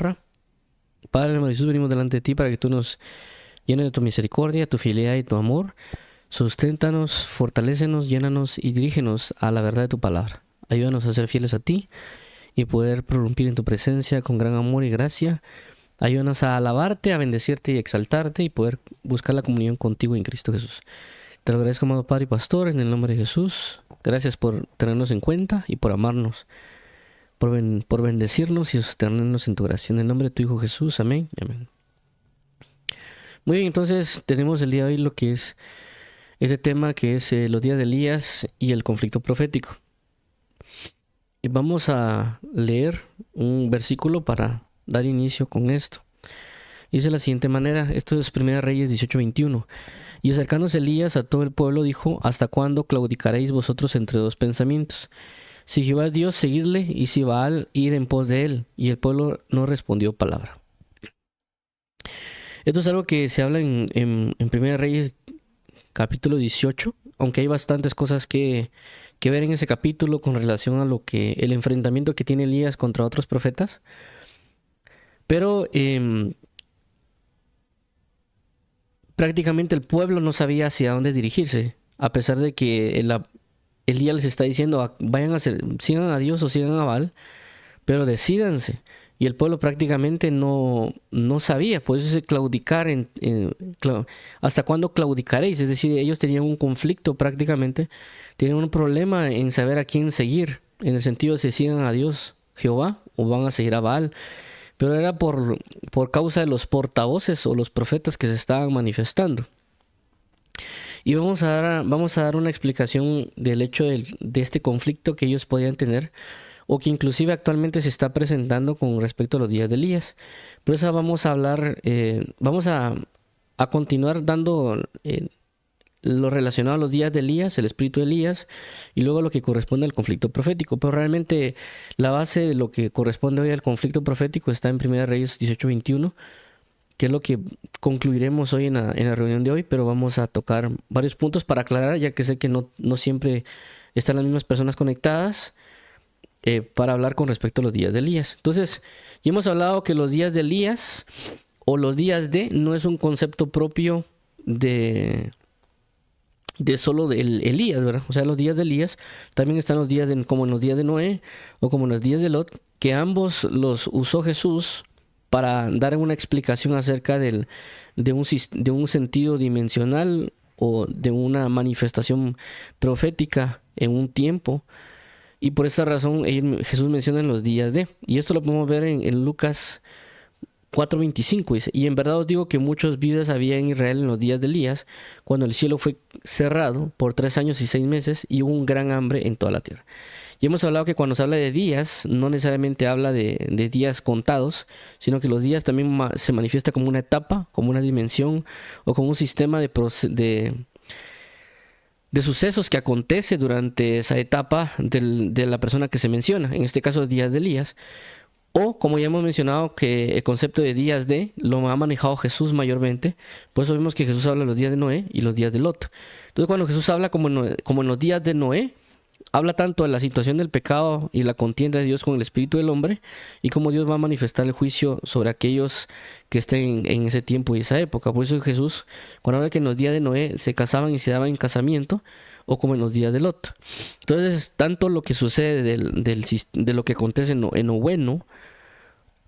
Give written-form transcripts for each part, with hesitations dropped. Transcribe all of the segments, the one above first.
Padre, en el nombre de Jesús, venimos delante de ti para que tú nos llenes de tu misericordia, tu fidelidad y tu amor. Susténtanos, fortalécenos, llénanos y dirígenos a la verdad de tu palabra. Ayúdanos a ser fieles a ti y poder prorrumpir en tu presencia con gran amor y gracia. Ayúdanos a alabarte, a bendecirte y exaltarte y poder buscar la comunión contigo en Cristo Jesús. Te lo agradezco, amado Padre y Pastor, en el nombre de Jesús. Gracias por tenernos en cuenta y por amarnos, por bendecirnos y sostenernos en tu gracia. En el nombre de tu Hijo Jesús, amén y amén. Muy bien, entonces tenemos el día de hoy lo que es ese tema que es los días de Elías y el conflicto profético. Y vamos a leer un versículo para dar inicio con esto. Dice de la siguiente manera, esto es 1 Reyes 18:21. Y acercándose Elías a todo el pueblo dijo: ¿Hasta cuándo claudicaréis vosotros entre dos pensamientos? Si Jehová es Dios, seguidle, y si Baal, id en pos de él. Y el pueblo no respondió palabra. Esto es algo que se habla en 1 Reyes capítulo 18, aunque hay bastantes cosas que ver en ese capítulo con relación a lo que el enfrentamiento que tiene Elías contra otros profetas. Pero prácticamente el pueblo no sabía hacia dónde dirigirse, a pesar de que Elías les está diciendo: sigan a Dios o sigan a Baal, pero decídanse. Y el pueblo prácticamente no sabía, por eso es claudicar. ¿Hasta cuándo claudicaréis? Es decir, ellos tenían un conflicto prácticamente, tenían un problema en saber a quién seguir, en el sentido de si siguen a Dios, Jehová, o van a seguir a Baal. Pero era por causa de los portavoces o los profetas que se estaban manifestando. Y vamos a dar una explicación del hecho de este conflicto que ellos podían tener, o que inclusive actualmente se está presentando con respecto a los días de Elías. Por eso vamos a hablar, vamos a continuar dando lo relacionado a los días de Elías, el espíritu de Elías, y luego lo que corresponde al conflicto profético. Pero realmente la base de lo que corresponde hoy al conflicto profético está en 1 Reyes 18:21, que es lo que concluiremos hoy en la reunión de hoy, pero vamos a tocar varios puntos para aclarar, ya que sé que no siempre están las mismas personas conectadas, para hablar con respecto a los días de Elías. Entonces, ya hemos hablado que los días de Elías o los días de no es un concepto propio de solo de Elías, ¿verdad? O sea, los días de Elías también están los días como en los días de Noé o como en los días de Lot, que ambos los usó Jesús para dar una explicación acerca de un sentido dimensional o de una manifestación profética en un tiempo. Y por esa razón Jesús menciona en los días de. Y esto lo podemos ver en Lucas 4:25. Dice: y en verdad os digo que muchos viudas había en Israel en los días de Elías, cuando el cielo fue cerrado por 3 años y 6 meses, y hubo un gran hambre en toda la tierra. Y hemos hablado que cuando se habla de días, no necesariamente habla de días contados, sino que los días también se manifiesta como una etapa, como una dimensión, o como un sistema de sucesos que acontece durante esa etapa de la persona que se menciona, en este caso días de Elías. O, como ya hemos mencionado, que el concepto de días de lo ha manejado Jesús mayormente. Por eso vemos que Jesús habla de los días de Noé y los días de Lot. Entonces, cuando Jesús habla como en los días de Noé, habla tanto de la situación del pecado y la contienda de Dios con el espíritu del hombre, y cómo Dios va a manifestar el juicio sobre aquellos que estén en ese tiempo y esa época. Por eso Jesús, cuando habla que en los días de Noé se casaban y se daban en casamiento, o como en los días de Lot. Entonces, tanto lo que sucede de lo que acontece en lo bueno,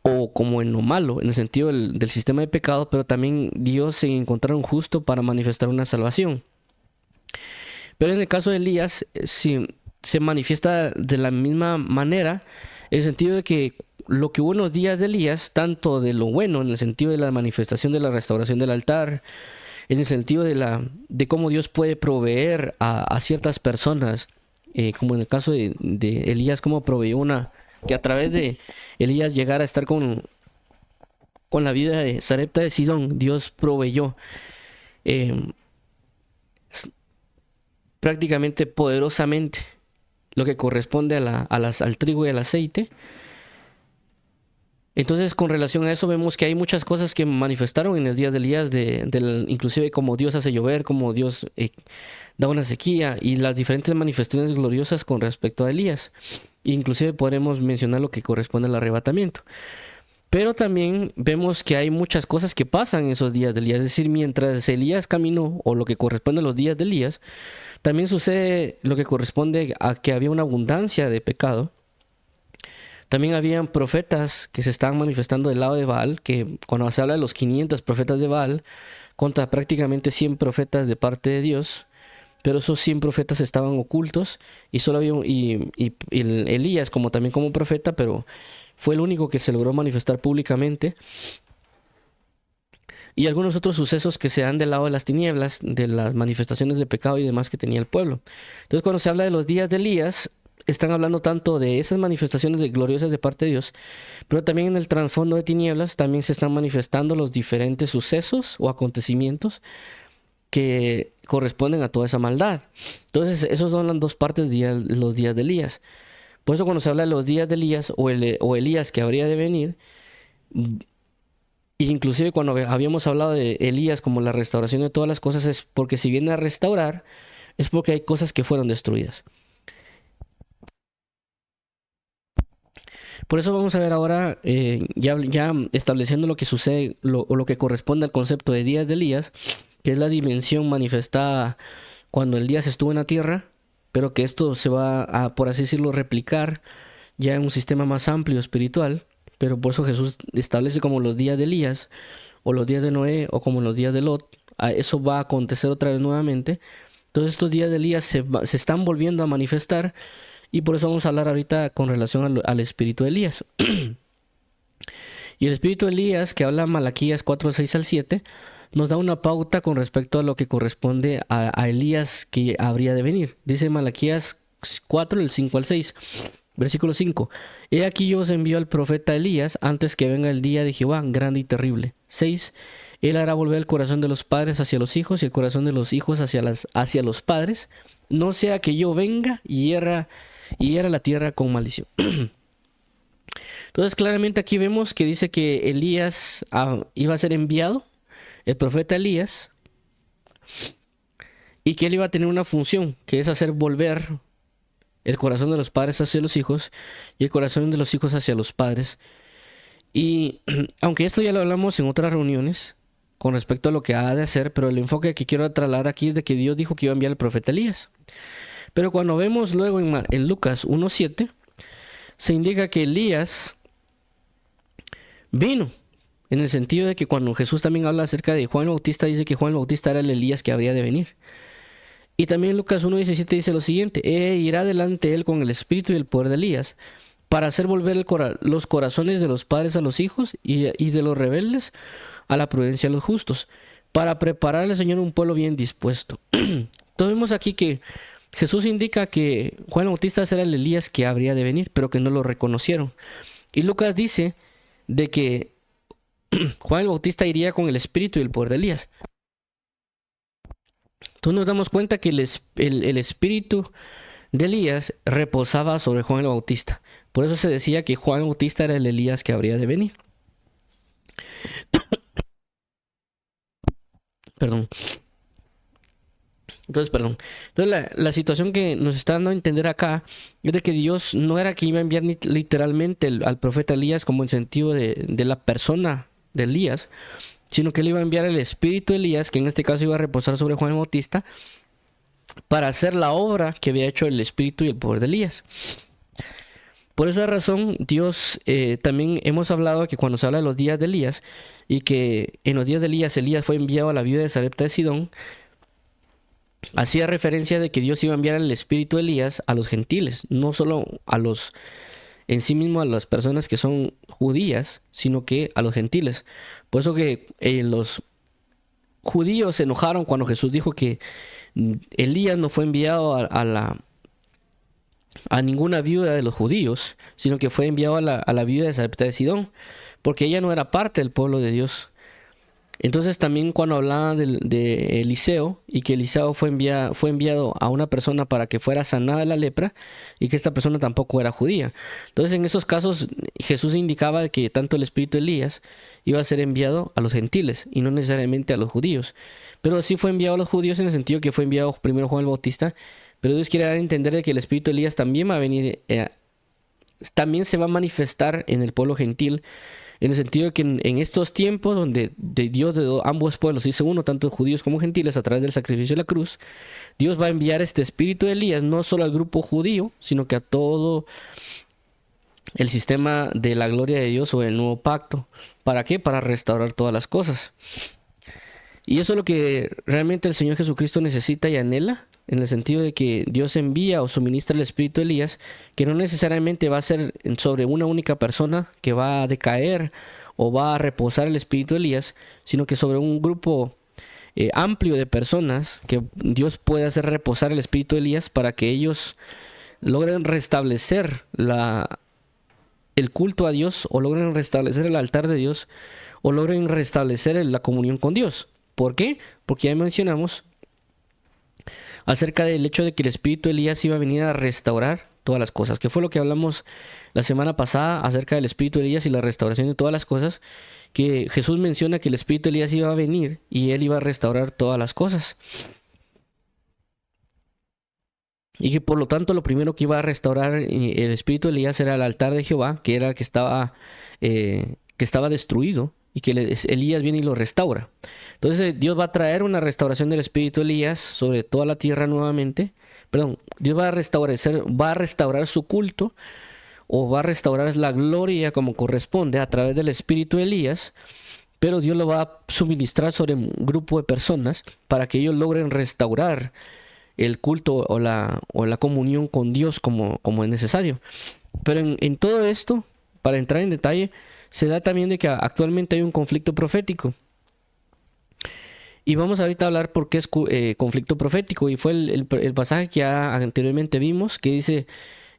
o como en lo malo, en el sentido del sistema de pecado, pero también Dios se encontraron justo para manifestar una salvación. Pero en el caso de Elías, sí, se manifiesta de la misma manera, en el sentido de que lo que hubo en los días de Elías, tanto de lo bueno, en el sentido de la manifestación de la restauración del altar, en el sentido de cómo Dios puede proveer a ciertas personas, como en el caso de Elías, cómo proveyó que a través de Elías llegara a estar con la vida de Sarepta de Sidón. Dios proveyó prácticamente poderosamente lo que corresponde al trigo y al aceite. Entonces, con relación a eso, vemos que hay muchas cosas que manifestaron en el día de Elías, inclusive como Dios hace llover, como Dios da una sequía, y las diferentes manifestaciones gloriosas con respecto a Elías. Inclusive podremos mencionar lo que corresponde al arrebatamiento. Pero también vemos que hay muchas cosas que pasan en esos días de Elías. Es decir, mientras Elías caminó, o lo que corresponde a los días de Elías, también sucede lo que corresponde a que había una abundancia de pecado. También habían profetas que se estaban manifestando del lado de Baal, que cuando se habla de los 500 profetas de Baal, contra prácticamente 100 profetas de parte de Dios, pero esos 100 profetas estaban ocultos y solo había Elías como también como profeta, pero fue el único que se logró manifestar públicamente. Y algunos otros sucesos que se dan del lado de las tinieblas, de las manifestaciones de pecado y demás que tenía el pueblo. Entonces, cuando se habla de los días de Elías, están hablando tanto de esas manifestaciones gloriosas de parte de Dios, pero también en el trasfondo de tinieblas también se están manifestando los diferentes sucesos o acontecimientos que corresponden a toda esa maldad. Entonces, esos son las dos partes de los días de Elías. Por eso cuando se habla de los días de Elías o Elías que habría de venir, inclusive cuando habíamos hablado de Elías como la restauración de todas las cosas, es porque si viene a restaurar, es porque hay cosas que fueron destruidas. Por eso vamos a ver ahora, ya estableciendo lo que sucede, o lo que corresponde al concepto de días de Elías, que es la dimensión manifestada cuando Elías estuvo en la tierra, pero que esto se va a, por así decirlo, replicar ya en un sistema más amplio espiritual. Pero por eso Jesús establece como los días de Elías, o los días de Noé, o como los días de Lot. Eso va a acontecer otra vez nuevamente. Entonces estos días de Elías se están volviendo a manifestar, y por eso vamos a hablar ahorita con relación al espíritu de Elías. Y el espíritu de Elías, que habla Malaquías 4, 6 al 7, nos da una pauta con respecto a lo que corresponde a Elías que habría de venir. Dice Malaquías 4, del 5 al 6. Versículo 5. He aquí yo os envío al profeta Elías antes que venga el día de Jehová, grande y terrible. 6. Él hará volver el corazón de los padres hacia los hijos y el corazón de los hijos hacia los padres, no sea que yo venga y hiera la tierra con maldición. Entonces claramente aquí vemos que dice que Elías iba a ser enviado, el profeta Elías, y que él iba a tener una función, que es hacer volver el corazón de los padres hacia los hijos y el corazón de los hijos hacia los padres. Y aunque esto ya lo hablamos en otras reuniones con respecto a lo que ha de hacer, pero el enfoque que quiero trasladar aquí es de que Dios dijo que iba a enviar al profeta Elías. Pero cuando vemos luego en Lucas 1:7, se indica que Elías vino, en el sentido de que cuando Jesús también habla acerca de Juan el Bautista, dice que Juan el Bautista era el Elías que habría de venir. Y también Lucas 1:17 dice lo siguiente: irá delante él con el espíritu y el poder de Elías, para hacer volver los corazones de los padres a los hijos y de los rebeldes a la prudencia de los justos, para preparar al Señor un pueblo bien dispuesto. Entonces vemos aquí que Jesús indica que Juan el Bautista era el Elías que habría de venir, pero que no lo reconocieron. Y Lucas dice de que Juan el Bautista iría con el espíritu y el poder de Elías. Entonces nos damos cuenta que el espíritu de Elías reposaba sobre Juan el Bautista. Por eso se decía que Juan el Bautista era el Elías que habría de venir. Perdón. Entonces, la situación que nos está dando a entender acá es de que Dios no era que iba a enviar literalmente al profeta Elías como en sentido de la persona de Elías, sino que él iba a enviar el espíritu de Elías, que en este caso iba a reposar sobre Juan el Bautista, para hacer la obra que había hecho el espíritu y el poder de Elías. Por esa razón, Dios, también hemos hablado que cuando se habla de los días de Elías, y que en los días de Elías fue enviado a la viuda de Sarepta de Sidón, hacía referencia de que Dios iba a enviar el espíritu de Elías a los gentiles, no solo en sí mismo a las personas que son judías, sino que a los gentiles. Por eso que los judíos se enojaron cuando Jesús dijo que Elías no fue enviado a ninguna viuda de los judíos, sino que fue enviado a la viuda de Sarepta de Sidón, porque ella no era parte del pueblo de Dios. Entonces también cuando hablaba de Eliseo, y que Eliseo fue enviado a una persona para que fuera sanada de la lepra, y que esta persona tampoco era judía. Entonces en esos casos Jesús indicaba que tanto el espíritu de Elías iba a ser enviado a los gentiles y no necesariamente a los judíos. Pero sí fue enviado a los judíos en el sentido que fue enviado primero Juan el Bautista, pero Dios quiere dar a entender de que el espíritu de Elías también va a venir, también se va a manifestar en el pueblo gentil, en el sentido de que en estos tiempos donde de Dios de ambos pueblos hizo uno, tanto judíos como gentiles, a través del sacrificio de la cruz, Dios va a enviar este espíritu de Elías no solo al grupo judío, sino que a todo el sistema de la gloria de Dios o el nuevo pacto. ¿Para qué? Para restaurar todas las cosas. Y eso es lo que realmente el Señor Jesucristo necesita y anhela, en el sentido de que Dios envía o suministra el espíritu de Elías, que no necesariamente va a ser sobre una única persona que va a decaer o va a reposar el espíritu de Elías, sino que sobre un grupo amplio de personas que Dios puede hacer reposar el espíritu de Elías para que ellos logren restablecer el culto a Dios, o logren restablecer el altar de Dios, o logren restablecer la comunión con Dios. ¿Por qué? Porque ya mencionamos acerca del hecho de que el espíritu de Elías iba a venir a restaurar todas las cosas, que fue lo que hablamos la semana pasada acerca del espíritu de Elías y la restauración de todas las cosas, que Jesús menciona que el espíritu de Elías iba a venir y él iba a restaurar todas las cosas. Y que por lo tanto lo primero que iba a restaurar el espíritu de Elías era el altar de Jehová, que era el que estaba destruido, y que Elías viene y lo restaura. Entonces Dios va a traer una restauración del espíritu de Elías sobre toda la tierra nuevamente. Perdón, Dios va a restaurar su culto, o va a restaurar la gloria como corresponde a través del espíritu de Elías, pero Dios lo va a suministrar sobre un grupo de personas para que ellos logren restaurar el culto o la comunión con Dios como es necesario. Pero en todo esto, para entrar en detalle, se da también de que actualmente hay un conflicto profético. Y vamos ahorita a hablar por qué es conflicto profético. Y fue el pasaje que ya anteriormente vimos, que dice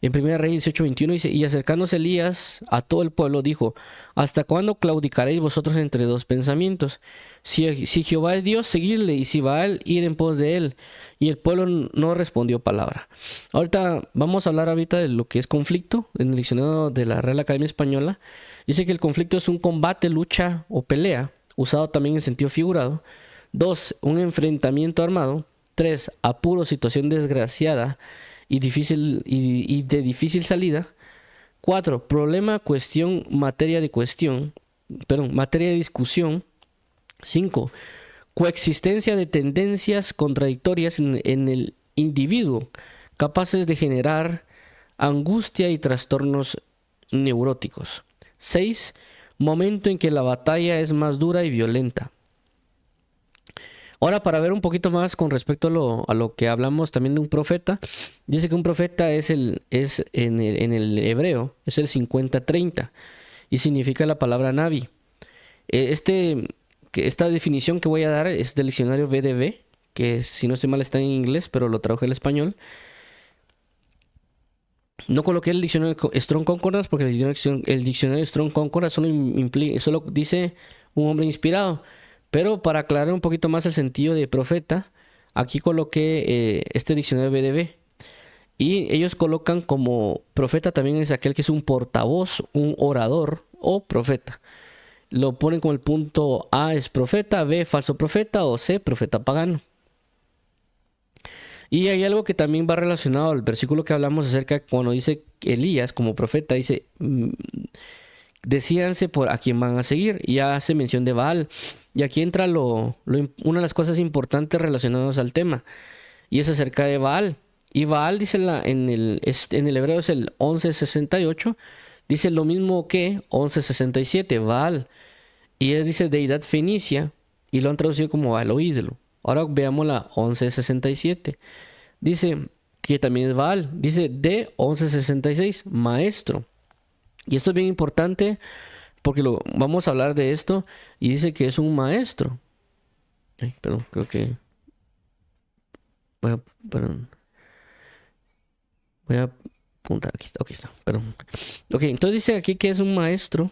en 1 Reyes 18:21, dice: y acercándose Elías a todo el pueblo, dijo: ¿hasta cuándo claudicaréis vosotros entre dos pensamientos? Si Jehová es Dios, seguidle, y si Baal, ir en pos de él. Y el pueblo no respondió palabra. Ahorita vamos a hablar ahorita de lo que es conflicto. En el diccionario de la Real Academia Española dice que el conflicto es un combate, lucha o pelea, usado también en sentido figurado. 2, un enfrentamiento armado. 3, apuro, situación desgraciada y de difícil salida. 4, problema, cuestión, materia de discusión. 5, coexistencia de tendencias contradictorias en el individuo, capaces de generar angustia y trastornos neuróticos. 6, momento en que la batalla es más dura y violenta. Ahora, para ver un poquito más con respecto a lo que hablamos también de un profeta, dice que un profeta es en el hebreo, es el 50-30, y significa la palabra navi. Esta definición que voy a dar es del diccionario BDB, que si no estoy mal está en inglés, pero lo traduje al español. No coloqué el diccionario Strong Concordance porque el diccionario Strong Concordance solo dice un hombre inspirado. Pero para aclarar un poquito más el sentido de profeta, aquí coloqué este diccionario BDB. Y ellos colocan como profeta también es aquel que es un portavoz, un orador o profeta. Lo ponen como el punto A es profeta, B falso profeta o C profeta pagano. Y hay algo que también va relacionado al versículo que hablamos acerca de cuando dice Elías como profeta, dice: decídanse por a quién van a seguir. Y ya hace mención de Baal. Y aquí entra una de las cosas importantes relacionadas al tema, y es acerca de Baal. Y Baal dice en el hebreo es el 11:68, dice lo mismo que 11:67, Baal. Y él dice deidad fenicia, y lo han traducido como Baal o ídolo. Ahora veamos la 11:67. Dice que también es Baal. Dice de 11:66, maestro. Y esto es bien importante porque vamos a hablar de esto. Y dice que es un maestro. Perdón, creo que... Voy a apuntar. Aquí está, perdón. Ok, entonces dice aquí que es un maestro.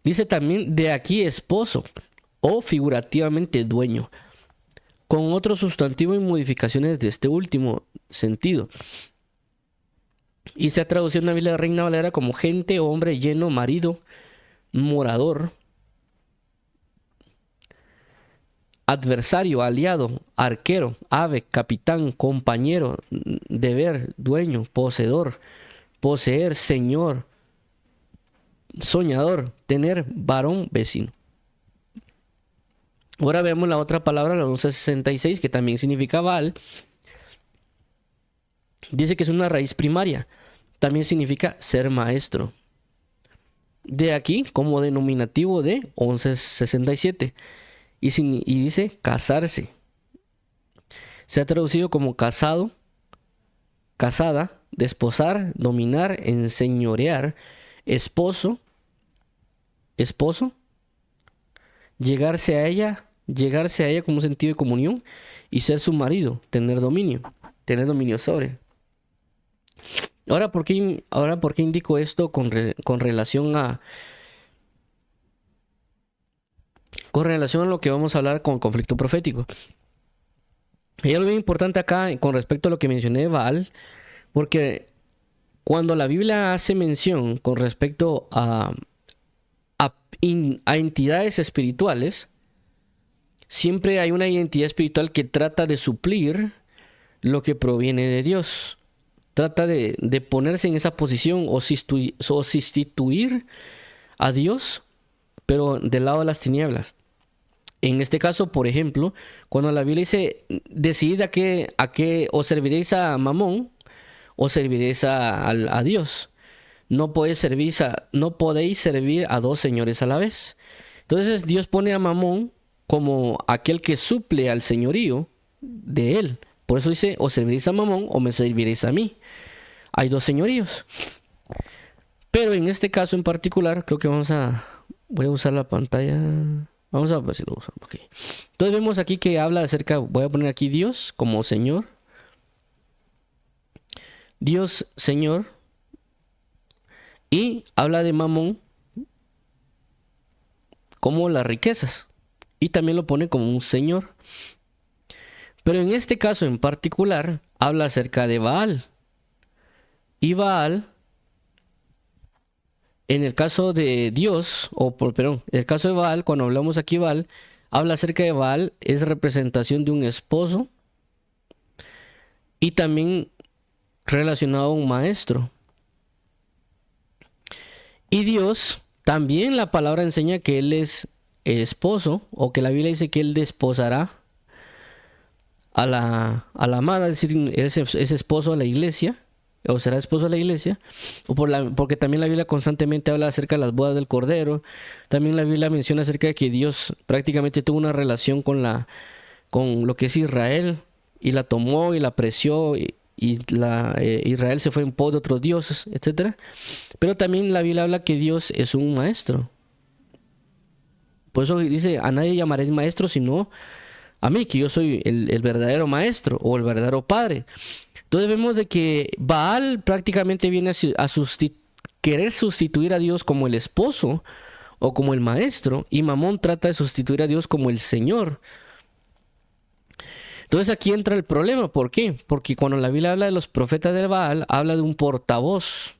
Dice también de aquí esposo, o figurativamente dueño, con otro sustantivo y modificaciones de este último sentido. Y se ha traducido en la Biblia de Reina Valera como gente, hombre, lleno, marido, morador, adversario, aliado, arquero, ave, capitán, compañero, deber, dueño, poseedor, poseer, señor, soñador, tener varón vecino. Ahora vemos la otra palabra, la 1166, que también significa Baal. Dice que es una raíz primaria. También significa ser maestro. De aquí como denominativo de 1167. Y dice casarse. Se ha traducido como casado, casada, desposar, dominar, enseñorear, esposo, llegarse a ella como un sentido de comunión, y ser su marido, tener dominio sobre. Ahora, ¿por qué indico esto con relación a lo que vamos a hablar con conflicto profético? Hay algo bien importante acá con respecto a lo que mencioné de Baal, porque cuando la Biblia hace mención con respecto a entidades espirituales, siempre hay una identidad espiritual que trata de suplir lo que proviene de Dios. Trata de ponerse en esa posición o sustituir a Dios, pero del lado de las tinieblas. En este caso, por ejemplo, cuando la Biblia dice, decidid a qué o serviréis a Mamón o serviréis a Dios. No podéis servir a dos señores a la vez. Entonces Dios pone a Mamón como aquel que suple al señorío de él. Por eso dice, o serviréis a Mamón o me serviréis a mí. Hay dos señoríos. Pero en este caso en particular, creo que voy a usar la pantalla. Vamos a ver si lo usamos. Okay. Entonces vemos aquí que habla acerca, voy a poner aquí Dios como Señor. Dios Señor. Y habla de Mamón como las riquezas. Y también lo pone como un señor. Pero en este caso en particular, habla acerca de Baal. Y Baal, en el caso de Dios, en el caso de Baal, cuando hablamos aquí Baal, habla acerca de Baal, es representación de un esposo. Y también relacionado a un maestro. Y Dios, también la palabra enseña que Él es el esposo, o que la Biblia dice que Él desposará a la amada, es decir, es esposo a la iglesia, o será esposo a la iglesia, porque también la Biblia constantemente habla acerca de las bodas del Cordero. También la Biblia menciona acerca de que Dios prácticamente tuvo una relación con lo que es Israel, y la tomó y la apreció, Israel se fue en pos de otros dioses, etc. Pero también la Biblia habla que Dios es un maestro. Por eso dice, a nadie llamaréis maestro sino a mí, que yo soy el verdadero maestro o el verdadero padre. Entonces vemos de que Baal prácticamente viene a querer sustituir a Dios como el esposo o como el maestro, y Mamón trata de sustituir a Dios como el Señor. Entonces aquí entra el problema. ¿Por qué? Porque cuando la Biblia habla de los profetas de Baal, habla de un portavoz.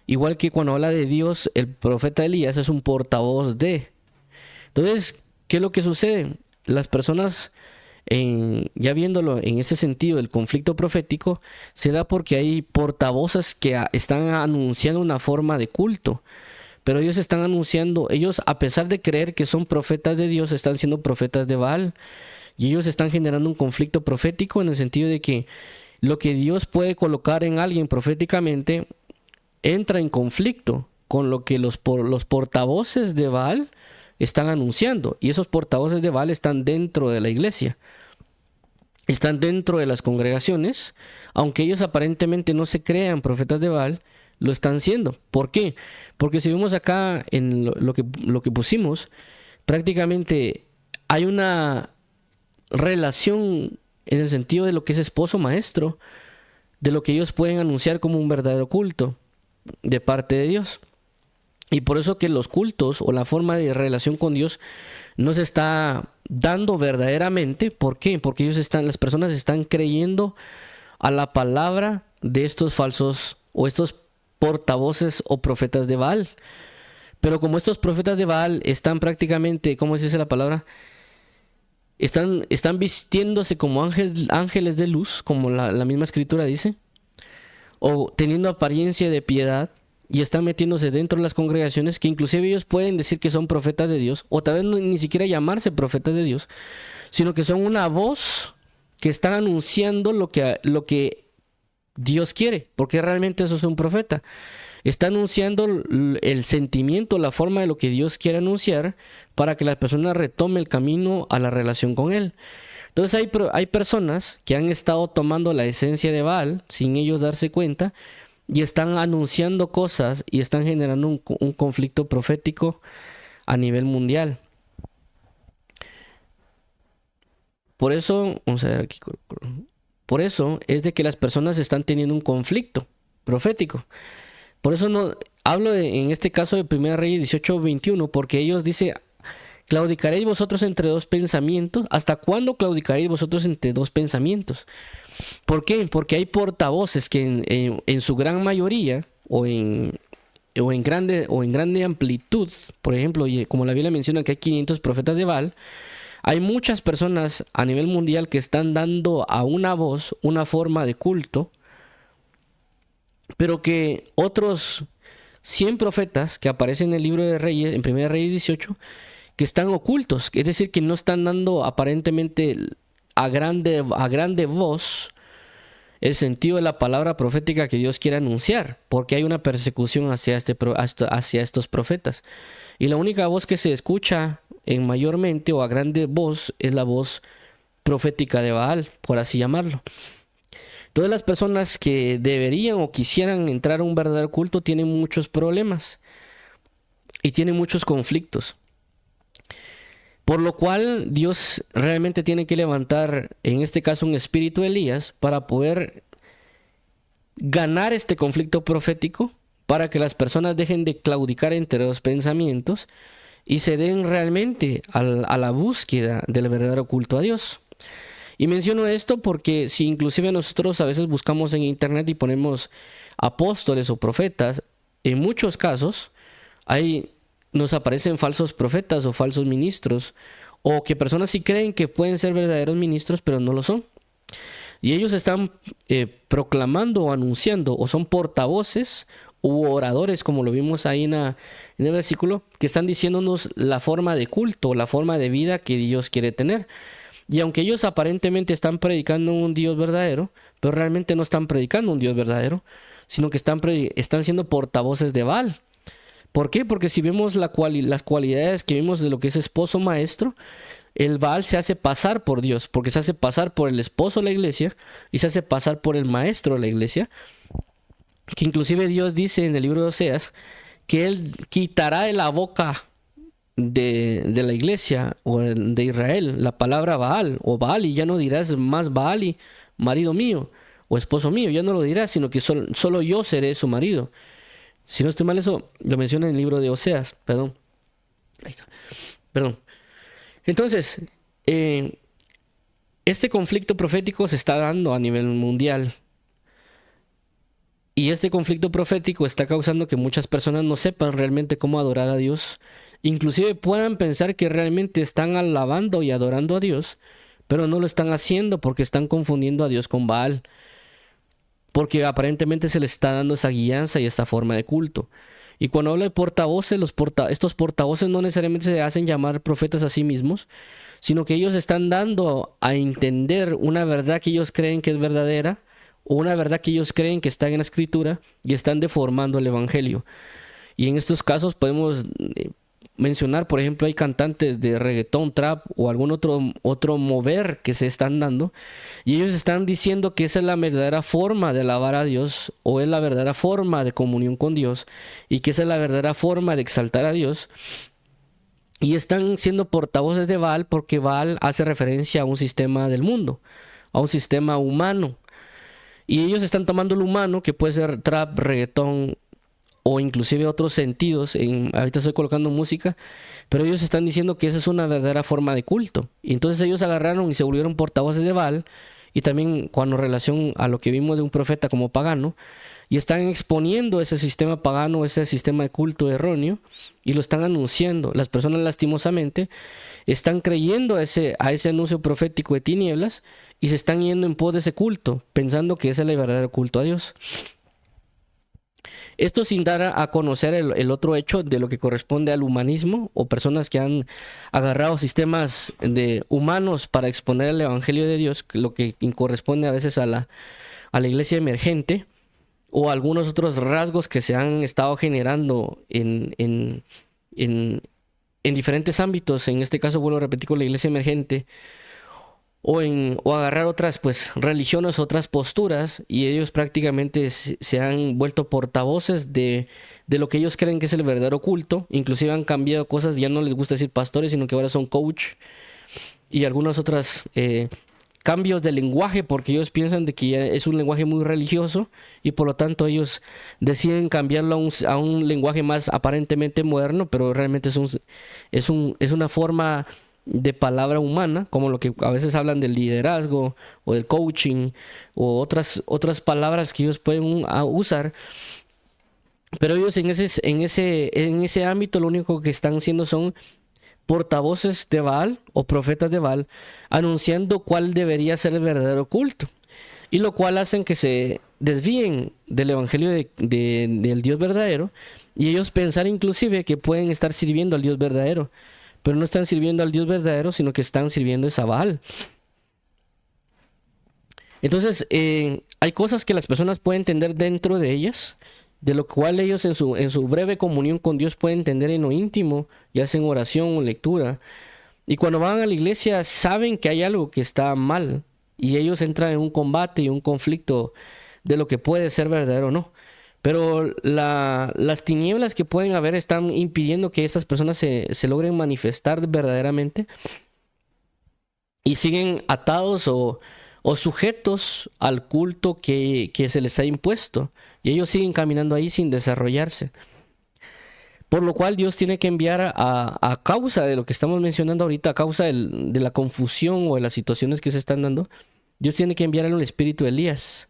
Igual que cuando habla de Dios, el profeta Elías es un portavoz de. Entonces, ¿qué es lo que sucede? Las personas, ya viéndolo en ese sentido, el conflicto profético, se da porque hay portavoces que están anunciando una forma de culto. Pero ellos están anunciando, a pesar de creer que son profetas de Dios, están siendo profetas de Baal. Y ellos están generando un conflicto profético en el sentido de que lo que Dios puede colocar en alguien proféticamente entra en conflicto con lo que los portavoces de Baal están anunciando. Y esos portavoces de Baal están dentro de la iglesia. Están dentro de las congregaciones. Aunque ellos aparentemente no se crean profetas de Baal, lo están siendo. ¿Por qué? Porque si vemos acá en lo que pusimos, prácticamente hay una relación en el sentido de lo que es esposo maestro, de lo que ellos pueden anunciar como un verdadero culto de parte de Dios. Y por eso que los cultos o la forma de relación con Dios no se está dando verdaderamente. ¿Por qué? Porque las personas están creyendo a la palabra de estos falsos o estos portavoces o profetas de Baal. Pero como estos profetas de Baal están prácticamente, ¿cómo se dice la palabra? Están vistiéndose como ángeles de luz, como la misma escritura dice, o teniendo apariencia de piedad, y están metiéndose dentro de las congregaciones, que inclusive ellos pueden decir que son profetas de Dios, o tal vez ni siquiera llamarse profetas de Dios, sino que son una voz que están anunciando lo que Dios quiere, porque realmente eso es un profeta. Está anunciando el sentimiento, la forma de lo que Dios quiere anunciar para que la persona retome el camino a la relación con Él. Entonces hay personas que han estado tomando la esencia de Baal sin ellos darse cuenta y están anunciando cosas y están generando un conflicto profético a nivel mundial. Por eso, vamos a ver aquí. Por eso es de que las personas están teniendo un conflicto profético. Por eso no hablo en este caso de 1 Reyes 18:21, porque ellos dicen, ¿claudicaréis vosotros entre dos pensamientos? ¿Hasta cuándo claudicaréis vosotros entre dos pensamientos? ¿Por qué? Porque hay portavoces que en su gran mayoría, o en grande amplitud, por ejemplo, y como la Biblia menciona que hay 500 profetas de Baal, hay muchas personas a nivel mundial que están dando a una voz una forma de culto, pero que otros 100 profetas que aparecen en el libro de Reyes, en 1 Reyes 18, que están ocultos, es decir, que no están dando aparentemente a grande voz el sentido de la palabra profética que Dios quiere anunciar, porque hay una persecución hacia estos profetas. Y la única voz que se escucha en mayormente o a grande voz es la voz profética de Baal, por así llamarlo. Todas las personas que deberían o quisieran entrar a un verdadero culto tienen muchos problemas y tienen muchos conflictos. Por lo cual Dios realmente tiene que levantar, en este caso, un espíritu de Elías para poder ganar este conflicto profético, para que las personas dejen de claudicar entre los pensamientos y se den realmente a la búsqueda del verdadero culto a Dios. Y menciono esto porque si inclusive nosotros a veces buscamos en internet y ponemos apóstoles o profetas, en muchos casos nos aparecen falsos profetas o falsos ministros, o que personas sí creen que pueden ser verdaderos ministros pero no lo son. Y ellos están proclamando o anunciando, o son portavoces u oradores, como lo vimos ahí en el versículo, que están diciéndonos la forma de culto, la forma de vida que Dios quiere tener. Y aunque ellos aparentemente están predicando un Dios verdadero, pero realmente no están predicando un Dios verdadero, sino que están siendo portavoces de Baal. ¿Por qué? Porque si vemos las cualidades que vimos de lo que es esposo maestro, el Baal se hace pasar por Dios, porque se hace pasar por el esposo de la iglesia y se hace pasar por el maestro de la iglesia, que inclusive Dios dice en el libro de Oseas que Él quitará de la boca de la iglesia o de Israel la palabra Baal o Baal, y ya no dirás más Baal y marido mío o esposo mío, ya no lo dirás, sino que solo yo seré su marido. Si no estoy mal, eso lo menciona en el libro de Oseas, perdón. Ahí está. Perdón. Entonces, este conflicto profético se está dando a nivel mundial. Y este conflicto profético está causando que muchas personas no sepan realmente cómo adorar a Dios. Inclusive puedan pensar que realmente están alabando y adorando a Dios, pero no lo están haciendo porque están confundiendo a Dios con Baal. Porque aparentemente se les está dando esa guianza y esta forma de culto. Y cuando hablo de portavoces, estos portavoces no necesariamente se hacen llamar profetas a sí mismos, sino que ellos están dando a entender una verdad que ellos creen que es verdadera, o una verdad que ellos creen que está en la escritura, y están deformando el evangelio. Y en estos casos podemos mencionar, por ejemplo, hay cantantes de reggaetón, trap o algún otro mover que se están dando, y ellos están diciendo que esa es la verdadera forma de alabar a Dios, o es la verdadera forma de comunión con Dios, y que esa es la verdadera forma de exaltar a Dios. Y están siendo portavoces de Baal porque Baal hace referencia a un sistema del mundo, a un sistema humano. Y ellos están tomando lo humano, que puede ser trap, reggaetón o inclusive otros sentidos. Ahorita estoy colocando música, pero ellos están diciendo que esa es una verdadera forma de culto. Y entonces ellos agarraron y se volvieron portavoces de Baal, y también cuando relación a lo que vimos de un profeta como pagano, y están exponiendo ese sistema pagano, ese sistema de culto erróneo, y lo están anunciando. Las personas lastimosamente están creyendo a ese anuncio profético de tinieblas y se están yendo en pos de ese culto, pensando que ese es el verdadero culto a Dios. Esto sin dar a conocer el otro hecho de lo que corresponde al humanismo o personas que han agarrado sistemas de humanos para exponer el evangelio de Dios, lo que corresponde a veces a la iglesia emergente o algunos otros rasgos que se han estado generando en, en diferentes ámbitos. En este caso vuelvo a repetir con la iglesia emergente o agarrar otras pues religiones, otras posturas, y ellos prácticamente se han vuelto portavoces de lo que ellos creen que es el verdadero culto. Inclusive han cambiado cosas, ya no les gusta decir pastores, sino que ahora son coach y algunas otras cambios de lenguaje, porque ellos piensan de que ya es un lenguaje muy religioso y por lo tanto ellos deciden cambiarlo a un lenguaje más aparentemente moderno, pero realmente es una forma de palabra humana, como lo que a veces hablan del liderazgo o del coaching o otras palabras que ellos pueden usar. Pero ellos en ese ámbito lo único que están haciendo son portavoces de Baal o profetas de Baal, anunciando cuál debería ser el verdadero culto, y lo cual hacen que se desvíen del evangelio del Dios verdadero, y ellos pensar inclusive que pueden estar sirviendo al Dios verdadero, pero no están sirviendo al Dios verdadero, sino que están sirviendo a Baal. Entonces, hay cosas que las personas pueden entender dentro de ellas, de lo cual ellos en su breve comunión con Dios pueden entender en lo íntimo, ya sea en oración o lectura. Y cuando van a la iglesia saben que hay algo que está mal, y ellos entran en un combate y un conflicto de lo que puede ser verdadero o no. Pero las tinieblas que pueden haber están impidiendo que estas personas se logren manifestar verdaderamente y siguen atados o sujetos al culto que se les ha impuesto. Y ellos siguen caminando ahí sin desarrollarse. Por lo cual Dios tiene que enviar a causa de lo que estamos mencionando ahorita, a causa de la confusión o de las situaciones que se están dando, Dios tiene que enviar al espíritu de Elías,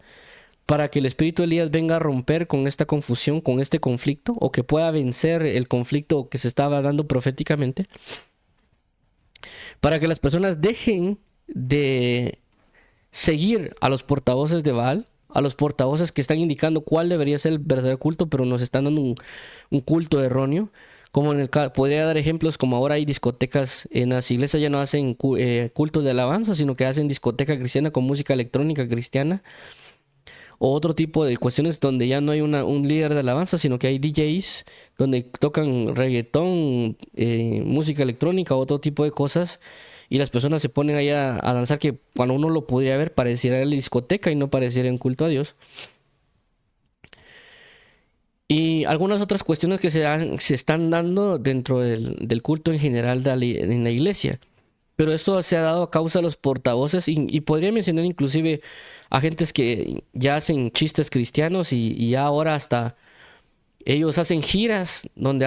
para que el espíritu de Elías venga a romper con esta confusión, con este conflicto, o que pueda vencer el conflicto que se estaba dando proféticamente, para que las personas dejen de seguir a los portavoces de Baal, a los portavoces que están indicando cuál debería ser el verdadero culto, pero nos están dando un culto erróneo. Como podría dar ejemplos, como ahora hay discotecas en las iglesias, ya no hacen cultos de alabanza, sino que hacen discoteca cristiana con música electrónica cristiana, o otro tipo de cuestiones donde ya no hay un líder de alabanza, sino que hay DJs donde tocan reggaetón, música electrónica, otro tipo de cosas, y las personas se ponen ahí a danzar, que cuando uno lo podría ver pareciera la discoteca y no pareciera un culto a Dios. Y algunas otras cuestiones que se están dando dentro del culto en general en la iglesia. Pero esto se ha dado a causa de los portavoces, y podría mencionar inclusive a gentes que ya hacen chistes cristianos, y ya ahora hasta ellos hacen giras donde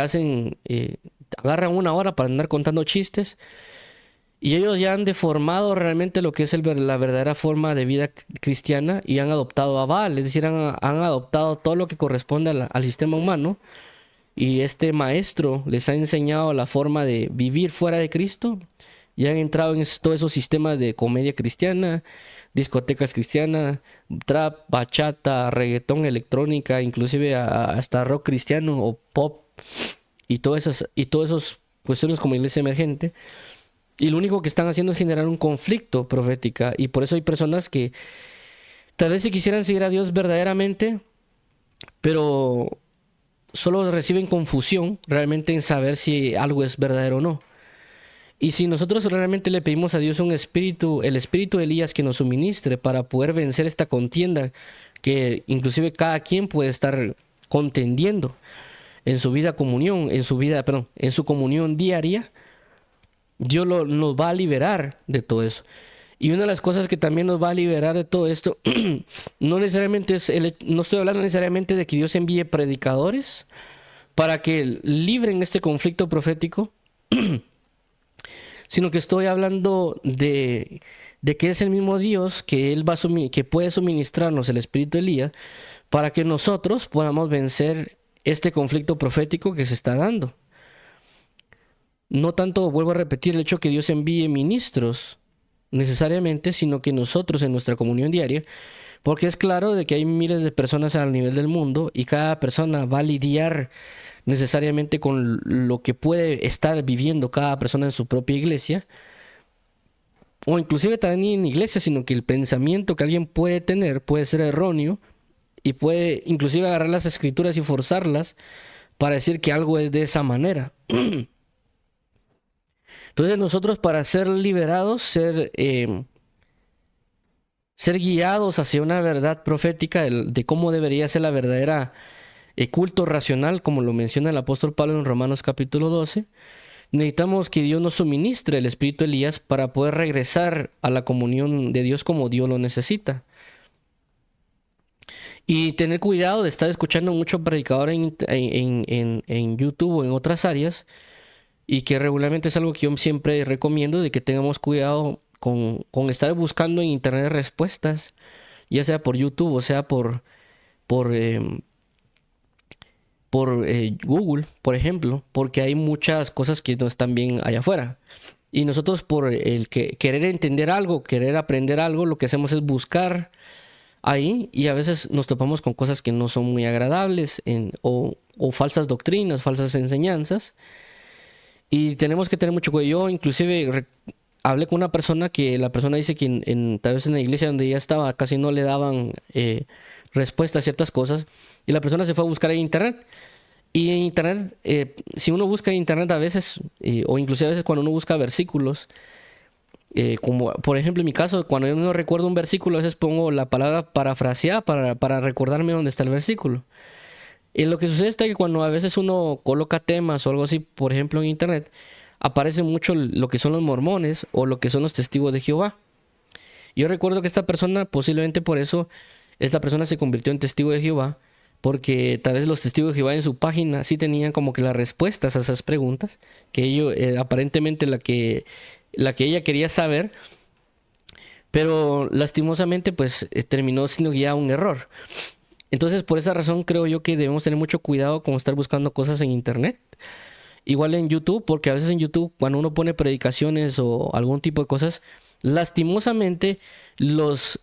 agarran una hora para andar contando chistes. Y ellos ya han deformado realmente lo que es la verdadera forma de vida cristiana, y han adoptado a Baal, es decir, han adoptado todo lo que corresponde al sistema humano, y este maestro les ha enseñado la forma de vivir fuera de Cristo, y han entrado en todos esos sistemas de comedia cristiana, discotecas cristianas, trap, bachata, reggaetón, electrónica, inclusive hasta rock cristiano o pop, y todas esas cuestiones como iglesia emergente. Y lo único que están haciendo es generar un conflicto profética. Y por eso hay personas que tal vez si quisieran seguir a Dios verdaderamente, pero solo reciben confusión realmente en saber si algo es verdadero o no. Y si nosotros realmente le pedimos a Dios el espíritu de Elías que nos suministre para poder vencer esta contienda, que inclusive cada quien puede estar contendiendo en su vida comunión, en su comunión diaria, Dios nos va a liberar de todo eso. Y una de las cosas que también nos va a liberar de todo esto, no necesariamente no estoy hablando necesariamente de que Dios envíe predicadores para que libren este conflicto profético, sino que estoy hablando de que es el mismo Dios que que puede suministrarnos el espíritu de Elías para que nosotros podamos vencer este conflicto profético que se está dando. No tanto, vuelvo a repetir, el hecho que Dios envíe ministros necesariamente, sino que nosotros en nuestra comunión diaria Porque es claro de que hay miles de personas a nivel del mundo y cada persona va a lidiar necesariamente con lo que puede estar viviendo cada persona en su propia iglesia, o inclusive también en iglesia, sino que el pensamiento que alguien puede tener puede ser erróneo y puede inclusive agarrar las escrituras y forzarlas para decir que algo es de esa manera. Entonces nosotros para ser liberados, ser guiados hacia una verdad profética de cómo debería ser la verdadera culto racional, como lo menciona el apóstol Pablo en Romanos capítulo 12, necesitamos que Dios nos suministre el espíritu de Elías para poder regresar a la comunión de Dios como Dios lo necesita. Y tener cuidado de estar escuchando mucho predicador en YouTube o en otras áreas, y que regularmente es algo que yo siempre recomiendo, de que tengamos cuidado con estar buscando en internet respuestas, ya sea por YouTube o sea por Google, por ejemplo, porque hay muchas cosas que no están bien allá afuera. Y nosotros por el que querer entender algo, querer aprender algo, lo que hacemos es buscar ahí y a veces nos topamos con cosas que no son muy agradables o falsas doctrinas, falsas enseñanzas. Y tenemos que tener mucho cuidado. Yo inclusive hablé con una persona que la persona dice que tal vez en la iglesia donde ella estaba casi no le daban respuesta a ciertas cosas. Y la persona se fue a buscar en internet. Y en internet, si uno busca en internet a veces, o inclusive a veces cuando uno busca versículos, como por ejemplo en mi caso, cuando yo no recuerdo un versículo, a veces pongo la palabra parafraseada para recordarme dónde está el versículo. Y lo que sucede es que cuando a veces uno coloca temas o algo así, por ejemplo en internet, aparece mucho lo que son los mormones o lo que son los testigos de Jehová. Yo recuerdo que esta persona, posiblemente por eso, esta persona se convirtió en testigo de Jehová, porque tal vez los testigos de Jehová en su página sí tenían como que las respuestas a esas preguntas, que ellos, aparentemente la que ella quería saber, pero lastimosamente pues terminó siendo ya un error. Entonces por esa razón creo yo que debemos tener mucho cuidado con estar buscando cosas en internet. Igual en YouTube, porque a veces en YouTube cuando uno pone predicaciones o algún tipo de cosas, lastimosamente las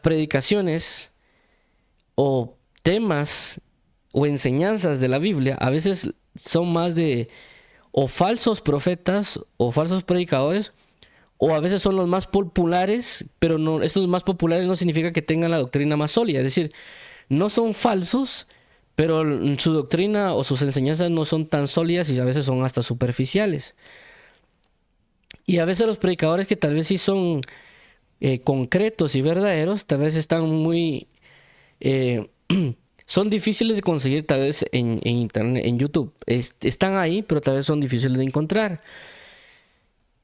predicaciones o temas o enseñanzas de la Biblia a veces son más de o falsos profetas o falsos predicadores, o a veces son los más populares, pero no, estos más populares no significa que tengan la doctrina más sólida. Es decir, no son falsos, pero su doctrina o sus enseñanzas no son tan sólidas y a veces son hasta superficiales. Y a veces los predicadores que tal vez sí son concretos y verdaderos, tal vez están muy... eh, son difíciles de conseguir tal vez en internet, en YouTube. Están ahí, pero tal vez son difíciles de encontrar.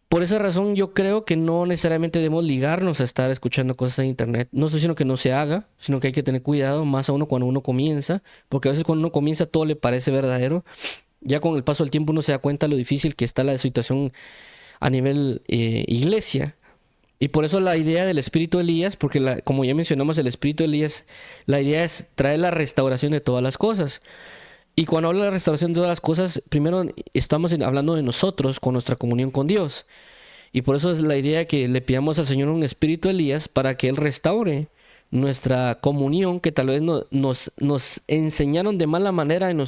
Por esa razón yo creo que no necesariamente debemos ligarnos a estar escuchando cosas en internet. No estoy diciendo que no se haga, sino que hay que tener cuidado, más a uno cuando uno comienza, porque a veces cuando uno comienza todo le parece verdadero. Ya con el paso del tiempo uno se da cuenta lo difícil que está la situación a nivel iglesia. Y por eso la idea del espíritu de Elías, porque como ya mencionamos, el espíritu de Elías, la idea es traer la restauración de todas las cosas. Y cuando habla de la restauración de todas las cosas, primero estamos hablando de nosotros, con nuestra comunión con Dios. Y por eso es la idea que le pidamos al Señor un espíritu de Elías para que Él restaure nuestra comunión, que tal vez nos enseñaron de mala manera en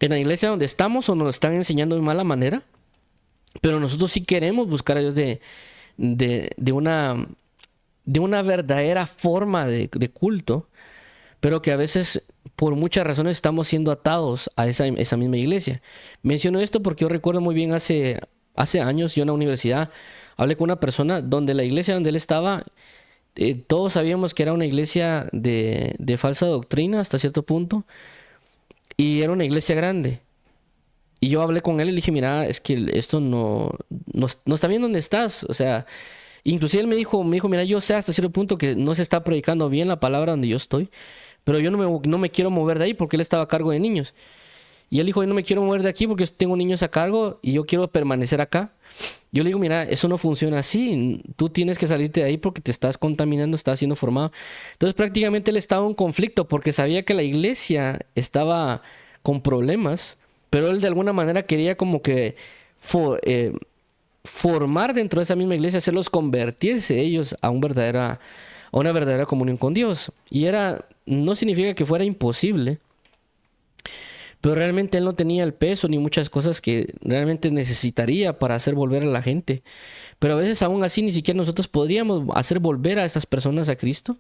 la iglesia donde estamos, o nos están enseñando de mala manera. Pero nosotros sí queremos buscar a Dios de una verdadera forma de culto, pero que a veces por muchas razones estamos siendo atados a esa misma iglesia. Menciono esto porque yo recuerdo muy bien hace años, yo en la universidad hablé con una persona donde la iglesia donde él estaba, todos sabíamos que era una iglesia de falsa doctrina hasta cierto punto, y era una iglesia grande. Y yo hablé con él y le dije, mira, es que esto no está bien donde estás. O sea, inclusive él me dijo, mira, yo sé hasta cierto punto que no se está predicando bien la palabra donde yo estoy, pero yo no me quiero mover de ahí porque él estaba a cargo de niños. Y él dijo, yo no me quiero mover de aquí porque yo tengo niños a cargo y yo quiero permanecer acá. Yo le digo, mira, eso no funciona así. Tú tienes que salirte de ahí porque te estás contaminando, estás siendo formado. Entonces prácticamente él estaba en conflicto porque sabía que la iglesia estaba con problemas, pero él de alguna manera quería como que formar dentro de esa misma iglesia, hacerlos convertirse ellos a a una verdadera comunión con Dios. Y no significa que fuera imposible, pero realmente él no tenía el peso ni muchas cosas que realmente necesitaría para hacer volver a la gente. Pero a veces aún así ni siquiera nosotros podríamos hacer volver a esas personas a Cristo,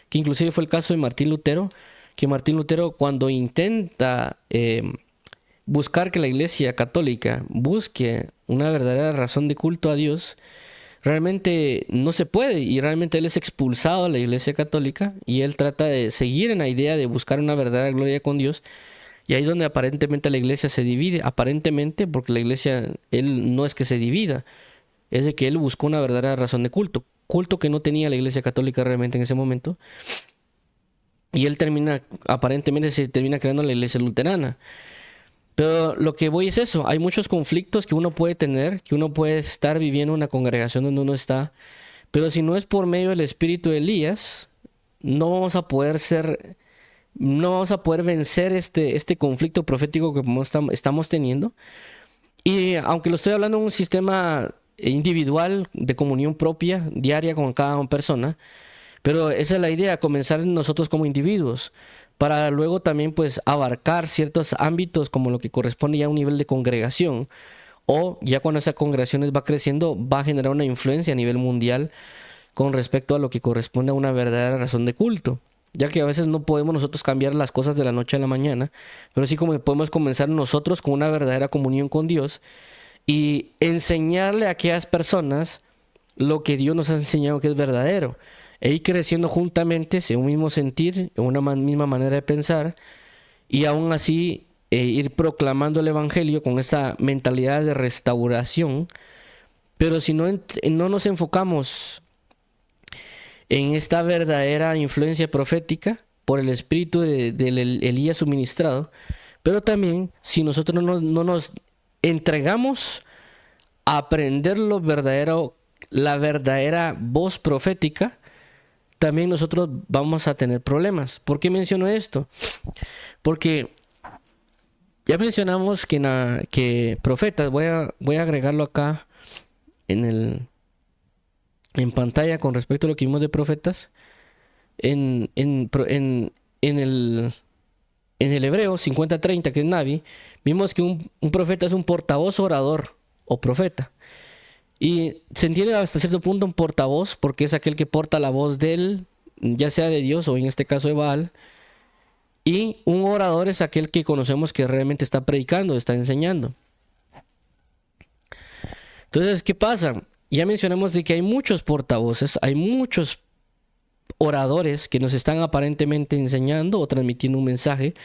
que inclusive fue el caso de Martín Lutero, que Martín Lutero cuando intenta buscar que la Iglesia Católica busque una verdadera razón de culto a Dios, realmente no se puede, y realmente él es expulsado de la Iglesia Católica y él trata de seguir en la idea de buscar una verdadera gloria con Dios. Y ahí es donde aparentemente la iglesia se divide, aparentemente, porque la iglesia, él no es que se divida, es de que él buscó una verdadera razón de culto, culto que no tenía la iglesia católica realmente en ese momento, y él aparentemente se termina creando la iglesia luterana. Pero lo que voy es eso, hay muchos conflictos que uno puede tener, que uno puede estar viviendo en una congregación donde uno está, pero si no es por medio del espíritu de Elías, no vamos a poder vencer este conflicto profético que estamos teniendo. Y aunque lo estoy hablando en un sistema individual de comunión propia, diaria con cada persona, pero esa es la idea, comenzar nosotros como individuos, para luego también pues abarcar ciertos ámbitos como lo que corresponde ya a un nivel de congregación, o ya cuando esa congregación va creciendo, va a generar una influencia a nivel mundial con respecto a lo que corresponde a una verdadera razón de culto. Ya que a veces no podemos nosotros cambiar las cosas de la noche a la mañana, pero sí como podemos comenzar nosotros con una verdadera comunión con Dios y enseñarle a aquellas personas lo que Dios nos ha enseñado que es verdadero, e ir creciendo juntamente en un mismo sentir, en una misma manera de pensar, y aún así ir proclamando el Evangelio con esa mentalidad de restauración. Pero si no nos enfocamos en esta verdadera influencia profética por el espíritu de Elías suministrado, pero también si nosotros no nos entregamos a aprender la verdadera voz profética, también nosotros vamos a tener problemas. ¿Por qué menciono esto? Porque ya mencionamos que profetas, voy a agregarlo acá en pantalla con respecto a lo que vimos de profetas. En el hebreo 50:30, que es Navi, vimos que un profeta es un portavoz, orador o profeta. Y se entiende hasta cierto punto un portavoz porque es aquel que porta la voz de él, ya sea de Dios o en este caso de Baal. Y un orador es aquel que conocemos que realmente está predicando, está enseñando. Entonces, ¿qué pasa? Ya mencionamos de que hay muchos portavoces, hay muchos oradores que nos están aparentemente enseñando o transmitiendo un mensaje,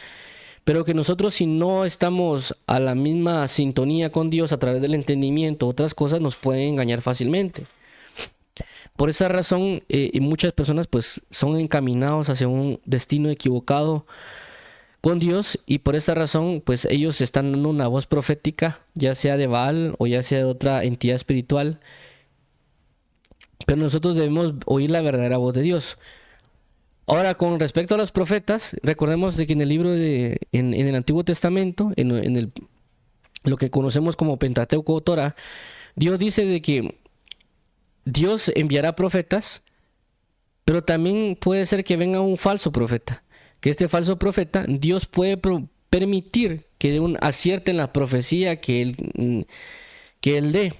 pero que nosotros, si no estamos a la misma sintonía con Dios a través del entendimiento, otras cosas nos pueden engañar fácilmente. Por esa razón, muchas personas pues son encaminados hacia un destino equivocado con Dios, y por esta razón pues ellos están dando una voz profética, ya sea de Baal o ya sea de otra entidad espiritual, pero nosotros debemos oír la verdadera voz de Dios. Ahora, con respecto a los profetas, recordemos de que en el libro en el Antiguo Testamento, lo que conocemos como Pentateuco o Torah, Dios dice de que Dios enviará profetas, pero también puede ser que venga un falso profeta. Que este falso profeta, Dios puede permitir que acierte en la profecía que él dé.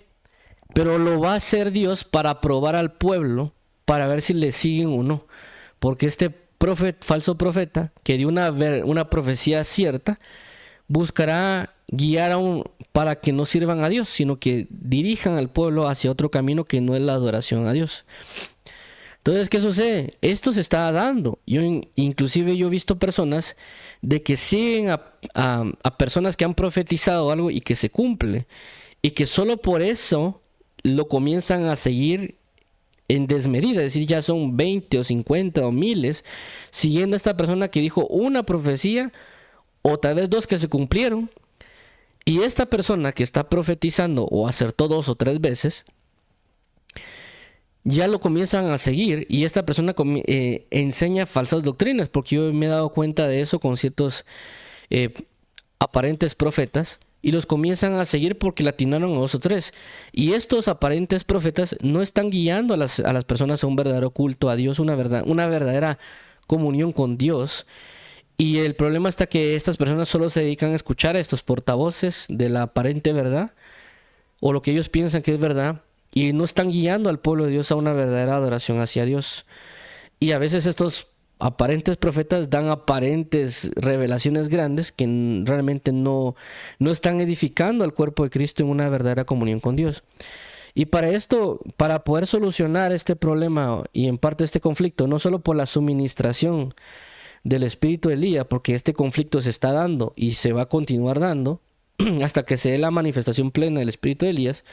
Pero lo va a hacer Dios para probar al pueblo, para ver si le siguen o no. Porque este falso profeta, que dio una profecía cierta, buscará guiar para que no sirvan a Dios, sino que dirijan al pueblo hacia otro camino que no es la adoración a Dios. Entonces, ¿qué sucede? Esto se está dando. Inclusive yo he visto personas de que siguen a personas que han profetizado algo y que se cumple, y que solo por eso lo comienzan a seguir en desmedida, es decir, ya son 20 o 50 o miles siguiendo a esta persona que dijo una profecía o tal vez dos que se cumplieron, y esta persona que está profetizando o acertó 2 o 3 veces ya lo comienzan a seguir, y esta persona enseña falsas doctrinas, porque yo me he dado cuenta de eso con ciertos aparentes profetas, y los comienzan a seguir porque le atinaron a 2 o 3. Y estos aparentes profetas no están guiando a las personas a un verdadero culto a Dios, una verdadera comunión con Dios. Y el problema está que estas personas solo se dedican a escuchar a estos portavoces de la aparente verdad, o lo que ellos piensan que es verdad, y no están guiando al pueblo de Dios a una verdadera adoración hacia Dios. Y a veces estos aparentes profetas dan aparentes revelaciones grandes que realmente no están edificando al cuerpo de Cristo en una verdadera comunión con Dios. Y para esto, para poder solucionar este problema y en parte este conflicto, no solo por la suministración del espíritu de Elías, porque este conflicto se está dando y se va a continuar dando hasta que se dé la manifestación plena del espíritu de Elías,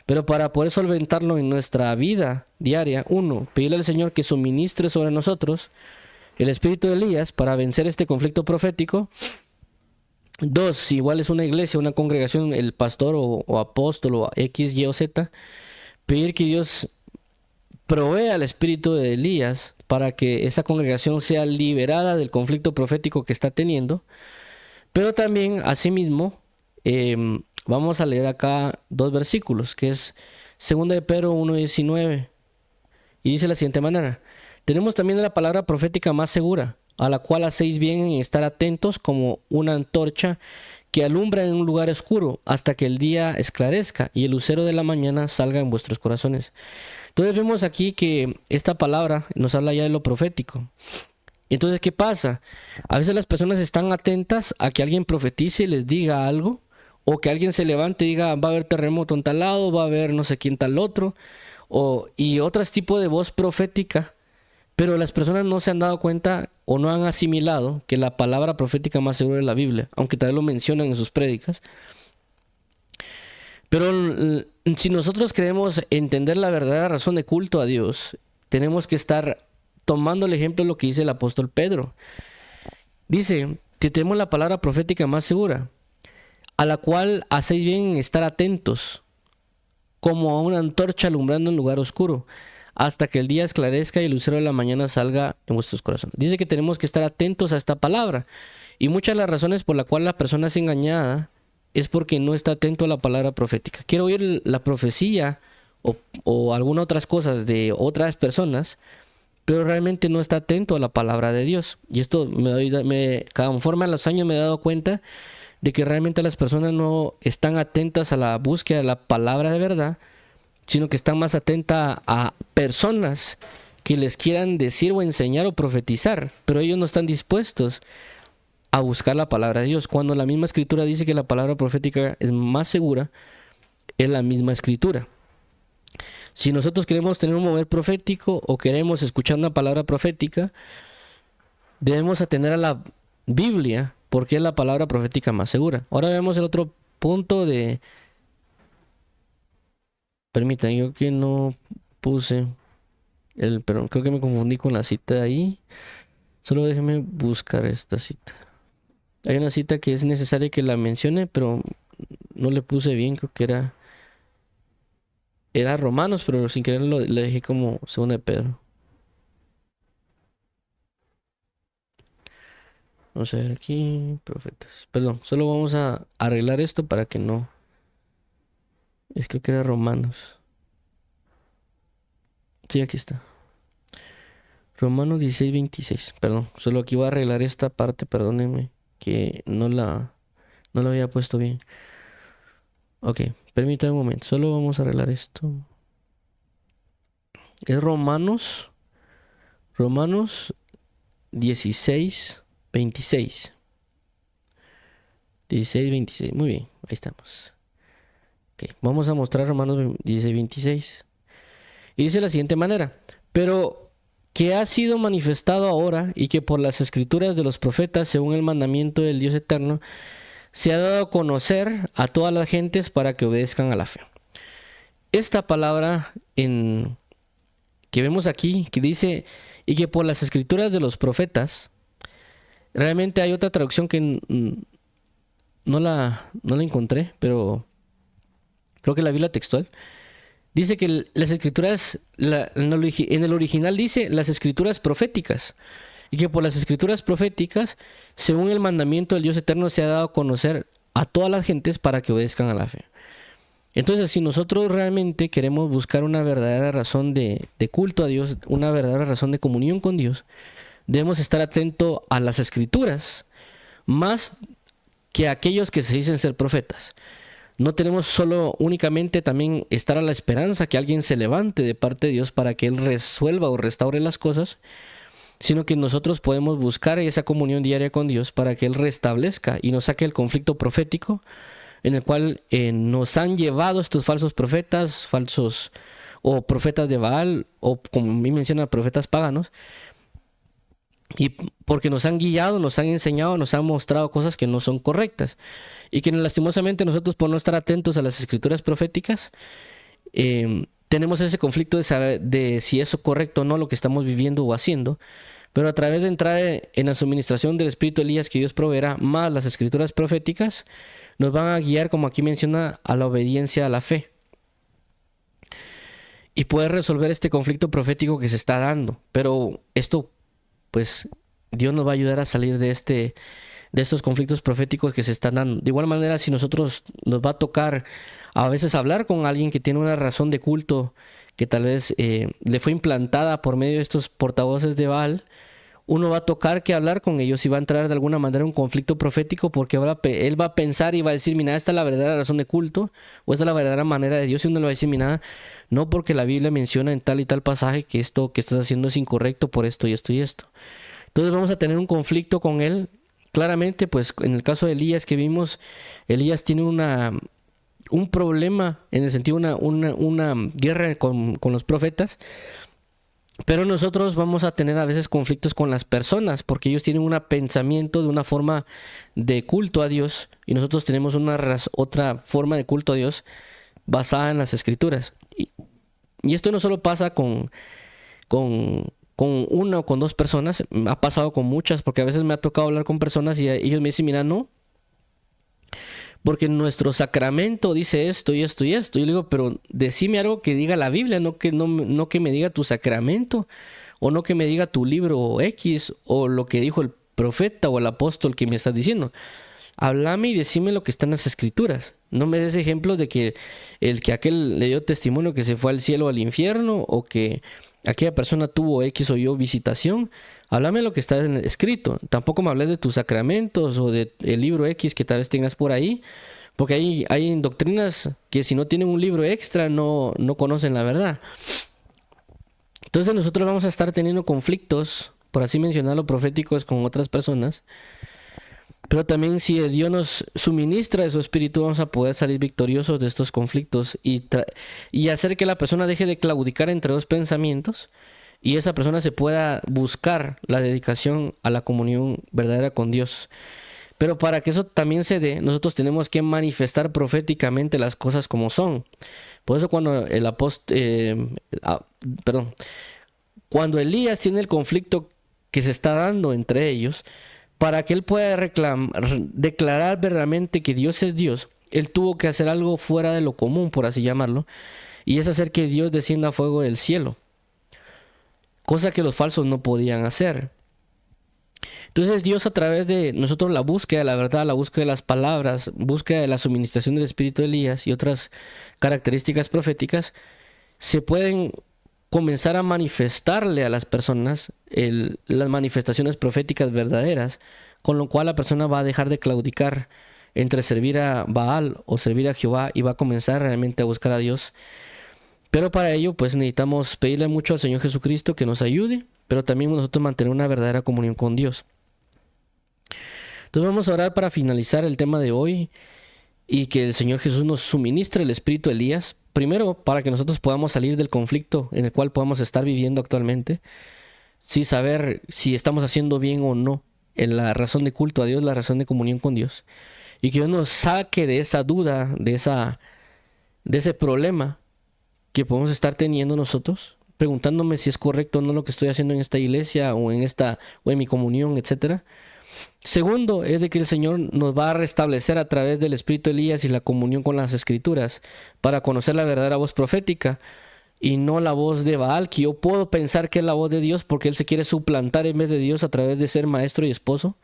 pero para poder solventarlo en nuestra vida diaria, 1, pedirle al Señor que suministre sobre nosotros el espíritu de Elías para vencer este conflicto profético. 2, si igual es una iglesia, una congregación, el pastor o apóstol o X, Y o Z, pedir que Dios provea el espíritu de Elías para que esa congregación sea liberada del conflicto profético que está teniendo. Pero también, asimismo, vamos a leer acá 2 versículos, que es 2 de Pedro 1:19, y dice de la siguiente manera: tenemos también la palabra profética más segura, a la cual hacéis bien en estar atentos como una antorcha que alumbra en un lugar oscuro hasta que el día esclarezca y el lucero de la mañana salga en vuestros corazones. Entonces vemos aquí que esta palabra nos habla ya de lo profético. Entonces, ¿qué pasa? A veces las personas están atentas a que alguien profetice y les diga algo, o que alguien se levante y diga, va a haber terremoto en tal lado, va a haber no sé quién tal otro, y otros tipos de voz profética, pero las personas no se han dado cuenta o no han asimilado que la palabra profética más segura es la Biblia, aunque también lo mencionan en sus prédicas. Pero si nosotros queremos entender la verdadera razón de culto a Dios, tenemos que estar tomando el ejemplo de lo que dice el apóstol Pedro. Dice que tenemos la palabra profética más segura, a la cual hacéis bien en estar atentos, como a una antorcha alumbrando en lugar oscuro, hasta que el día esclarezca y el lucero de la mañana salga en vuestros corazones. Dice que tenemos que estar atentos a esta palabra. Y muchas de las razones por las cuales la persona es engañada es porque no está atento a la palabra profética. Quiere oír la profecía o algunas otras cosas de otras personas, pero realmente no está atento a la palabra de Dios. Y esto conforme a los años me he dado cuenta de que realmente las personas no están atentas a la búsqueda de la palabra de verdad, sino que están más atentas a personas que les quieran decir o enseñar o profetizar, pero ellos no están dispuestos a buscar la palabra de Dios. Cuando la misma escritura dice que la palabra profética es más segura, es la misma escritura. Si nosotros queremos tener un mover profético o queremos escuchar una palabra profética, debemos atender a la Biblia, porque es la palabra profética más segura. Ahora vemos el otro punto de... Permítanme, yo que no puse perdón, creo que me confundí con la cita de ahí. Solo déjenme buscar esta cita. Hay una cita que es necesaria que la mencione, pero no le puse bien, creo que era Romanos, pero sin querer le dejé como 2 de Pedro. Vamos a ver aquí, profetas. Perdón, solo vamos a arreglar esto para que no... Creo que era Romanos. Sí, aquí está. Romanos 16:26. Perdón, solo aquí voy a arreglar esta parte, perdónenme, que no la había puesto bien. Ok, permítanme un momento, solo vamos a arreglar esto. Es Romanos 16:26. 16:26, muy bien, ahí estamos. Okay, vamos a mostrar Romanos 16:26. Y dice de la siguiente manera: pero que ha sido manifestado ahora y que por las escrituras de los profetas, según el mandamiento del Dios eterno, se ha dado a conocer a todas las gentes para que obedezcan a la fe. Esta palabra que vemos aquí, que dice, y que por las escrituras de los profetas, realmente hay otra traducción que no la encontré, pero creo que la vi la textual. Dice que las escrituras, en el original dice las escrituras proféticas, y que por las escrituras proféticas, según el mandamiento del Dios eterno, se ha dado a conocer a todas las gentes para que obedezcan a la fe. Entonces, si nosotros realmente queremos buscar una verdadera razón de culto a Dios, una verdadera razón de comunión con Dios, debemos estar atentos a las Escrituras, más que a aquellos que se dicen ser profetas. No tenemos solo únicamente también estar a la esperanza que alguien se levante de parte de Dios para que Él resuelva o restaure las cosas, sino que nosotros podemos buscar esa comunión diaria con Dios para que Él restablezca y nos saque el conflicto profético en el cual nos han llevado estos falsos profetas, falsos o profetas de Baal, o como me menciona, profetas paganos, y porque nos han guiado, nos han enseñado, nos han mostrado cosas que no son correctas, y que lastimosamente nosotros, por no estar atentos a las escrituras proféticas, tenemos ese conflicto de saber de si eso es correcto o no lo que estamos viviendo o haciendo. Pero a través de entrar en la suministración del Espíritu Elías que Dios proveerá, más las escrituras proféticas, nos van a guiar, como aquí menciona, a la obediencia a la fe. Y poder resolver este conflicto profético que se está dando. Pero esto, pues, Dios nos va a ayudar a salir de estos conflictos proféticos que se están dando. De igual manera, si nosotros nos va a tocar a veces hablar con alguien que tiene una razón de culto que tal vez le fue implantada por medio de estos portavoces de Baal, uno va a tocar que hablar con ellos y va a entrar de alguna manera en un conflicto profético, porque ahora él va a pensar y va a decir, mira, esta es la verdadera razón de culto, o esta es la verdadera manera de Dios, y uno le va a decir, mira, no, porque la Biblia menciona en tal y tal pasaje que esto que estás haciendo es incorrecto por esto y esto y esto. Entonces vamos a tener un conflicto con él. Claramente, pues en el caso de Elías que vimos, Elías tiene un problema, en el sentido una guerra con los profetas. Pero nosotros vamos a tener a veces conflictos con las personas, porque ellos tienen un pensamiento de una forma de culto a Dios, y nosotros tenemos otra forma de culto a Dios basada en las Escrituras. Y esto no solo pasa con una o con dos personas, ha pasado con muchas, porque a veces me ha tocado hablar con personas y ellos me dicen, mira, no, porque nuestro sacramento dice esto y esto y esto. Yo le digo, pero decime algo que diga la Biblia, no que me diga tu sacramento, o no que me diga tu libro X, o lo que dijo el profeta o el apóstol que me estás diciendo. Háblame y decime lo que está en las Escrituras. No me des ejemplos de que aquel le dio testimonio que se fue al cielo o al infierno, o que aquella persona tuvo X o Y visitación. Háblame lo que está escrito. Tampoco me hables de tus sacramentos o del libro X que tal vez tengas por ahí, porque hay doctrinas que si no tienen un libro extra no conocen la verdad. Entonces nosotros vamos a estar teniendo conflictos, por así mencionarlo, proféticos con otras personas. Pero también si Dios nos suministra de su Espíritu, vamos a poder salir victoriosos de estos conflictos y hacer que la persona deje de claudicar entre dos pensamientos, y esa persona se pueda buscar la dedicación a la comunión verdadera con Dios. Pero para que eso también se dé, nosotros tenemos que manifestar proféticamente las cosas como son. Por eso cuando cuando Elías tiene el conflicto que se está dando entre ellos, para que él pueda declarar verdaderamente que Dios es Dios, él tuvo que hacer algo fuera de lo común, por así llamarlo, y es hacer que Dios descienda fuego del cielo, cosa que los falsos no podían hacer. Entonces Dios, a través de nosotros, la búsqueda de la verdad, la búsqueda de las palabras, búsqueda de la suministración del Espíritu de Elías y otras características proféticas, se pueden comenzar a manifestarle a las personas las manifestaciones proféticas verdaderas, con lo cual la persona va a dejar de claudicar entre servir a Baal o servir a Jehová, y va a comenzar realmente a buscar a Dios. Pero para ello pues necesitamos pedirle mucho al Señor Jesucristo que nos ayude, pero también nosotros mantener una verdadera comunión con Dios. Entonces vamos a orar para finalizar el tema de hoy, y que el Señor Jesús nos suministre el espíritu de Elías, primero para que nosotros podamos salir del conflicto en el cual podamos estar viviendo actualmente, sin saber si estamos haciendo bien o no en la razón de culto a Dios, la razón de comunión con Dios, y que Dios nos saque de esa duda, de ese problema que podemos estar teniendo nosotros, preguntándome si es correcto o no lo que estoy haciendo en esta iglesia o en mi comunión, etcétera. Segundo, es de que el Señor nos va a restablecer a través del Espíritu de Elías y la comunión con las Escrituras, para conocer la verdadera voz profética y no la voz de Baal, que yo puedo pensar que es la voz de Dios porque él se quiere suplantar en vez de Dios a través de ser maestro y esposo.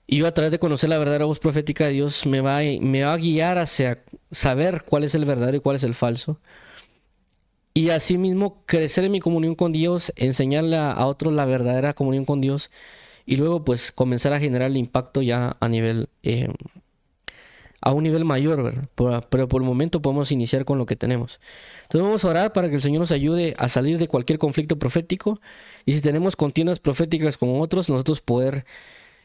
Y yo a través de conocer la verdadera voz profética de Dios me va a guiar hacia saber cuál es el verdadero y cuál es el falso. Y asimismo crecer en mi comunión con Dios, enseñarle a otros la verdadera comunión con Dios y luego pues comenzar a generar el impacto ya a nivel, a un nivel mayor, ¿verdad? Pero por el momento podemos iniciar con lo que tenemos. Entonces vamos a orar para que el Señor nos ayude a salir de cualquier conflicto profético y si tenemos contiendas proféticas con otros, nosotros poder